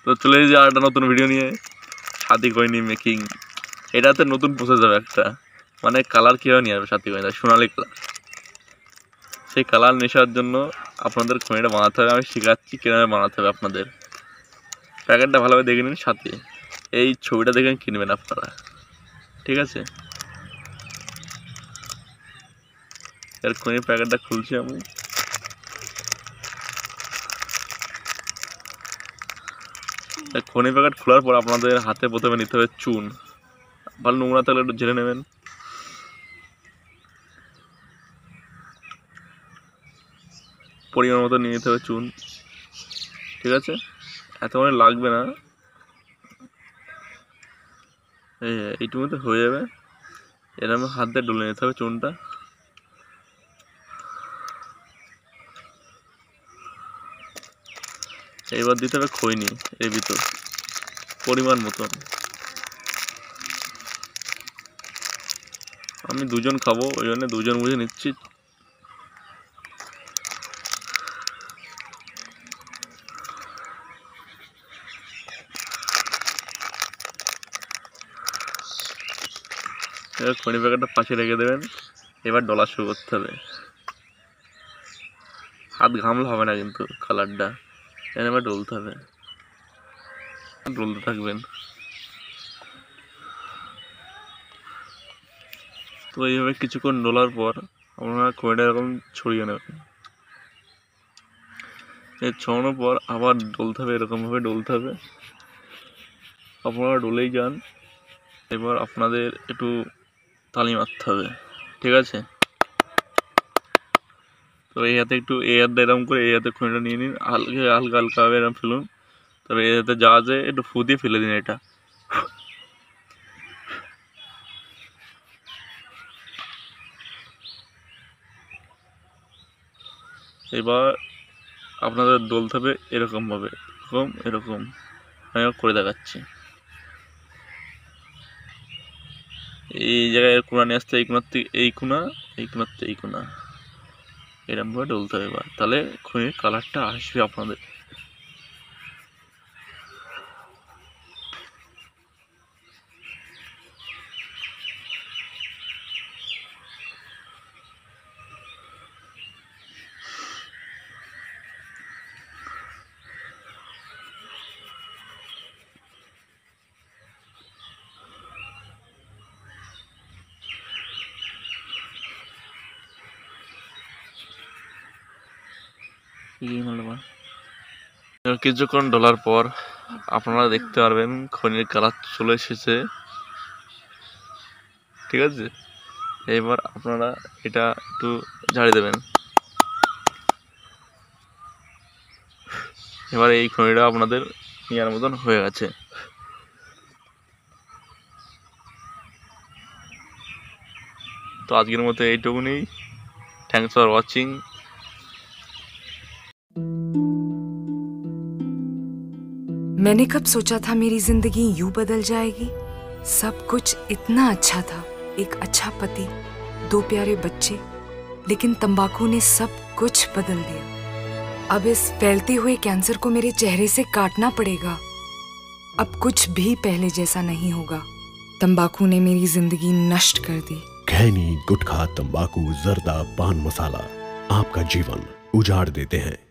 তো চলে এসেছি আর একটা নতুন ভিডিও নিয়ে, শাদি কইনি মেকিং। এটাতে নতুন প্রসেস হবে একটা, মানে কালার কীভাবে নিয়ে আসবে শাদি কইনি, সোনালি কালার। সেই কালার নেশার জন্য আপনাদের খনিটা বানাতে হবে। আমি শেখাচ্ছি কীভাবে বানাতে হবে আপনাদের। প্যাকেটটা ভালোভাবে দেখে নিন, সাথে এই ছবিটা দেখে কিনবেন আপনারা, ঠিক আছে? এর খনির প্যাকেটটা খুলছি আমি। খনি প্যাকেট খোলার পর আপনাদের হাতে প্রথমে নিতে হবে চুন। ভালো নোংরা থাকলে একটু ঝেড়ে নেবেন। পরিমাণ মতো নিয়ে নিতে হবে চুন, ঠিক আছে? এত মানে লাগবে না, এইটুকু মতো হয়ে যাবে। এরকম হাত দিয়ে ডলে নিতে হবে চুনটা। এইবার দিতে হবে খৈনি এর ভিতর পরিমাণ মতন। আমি দুজন খাবো, ওই জন্য দুজন বুঝে নিচ্ছি। এবার খনি প্যাকেটটা পাশে রেখে দেবেন। এবার ডলা শুরু করতে হবে। হাত ঘামলে হবে না কিন্তু কালারটা, এবার ডলতে হবে, ডলতে থাকবেন। তো এইভাবে কিছুক্ষণ ডলার পর আপনারা খনিটা এরকম ছড়িয়ে নেবেন। এই ছড়ানোর পর আবার ডলতে হবে, এরকমভাবে ডলতে হবে। আপনারা ডলেই যান। এবার আপনাদের একটু তালি মারতে হবে, ঠিক আছে? তো এই হাতে একটু এই হাতটা এরকম করে এই হাতে খনিটা নিয়ে নিন, হালকা হালকা হালকাভাবে এরকম ফেলুন। তবে এই হাতে যা আছে একটু ফু দিয়ে ফেলে দিন এটা। এবার আপনাদের ডলতে হবে এরকমভাবে, এরকম এরকম। আমি করে দেখাচ্ছি। এই জায়গায় কোনা নিয়ে আসতে, এই কোনার থেকে এই কোনা, এই কোনার থেকে এই কোনা, এরকমভাবে ডলতে হবে। এবার তাহলে খনির কালারটা আসবে আপনাদের। কিছুক্ষণ ডলার পর আপনারা দেখতে পারবেন খনির কালার চলে এসেছে, ঠিক আছে? এবার আপনারা এটা একটু ঝাড়িয়ে দেবেন। এবার এই খনিটা আপনাদের নেওয়ার মতন হয়ে গেছে। তো আজকের মতো এইটুকুনি। Thanks for watching. मैंने कब सोचा था मेरी जिंदगी यूं बदल जाएगी। सब कुछ इतना अच्छा था, एक अच्छा पति, 2 प्यारे बच्चे, लेकिन तंबाकू ने सब कुछ बदल दिया। अब इस फैलते हुए कैंसर को मेरे चेहरे से काटना पड़ेगा। अब कुछ भी पहले जैसा नहीं होगा। तंबाकू ने मेरी जिंदगी नष्ट कर दी। खैनी, गुटखा, तंबाकू, जर्दा, पान मसाला आपका जीवन उजाड़ देते हैं।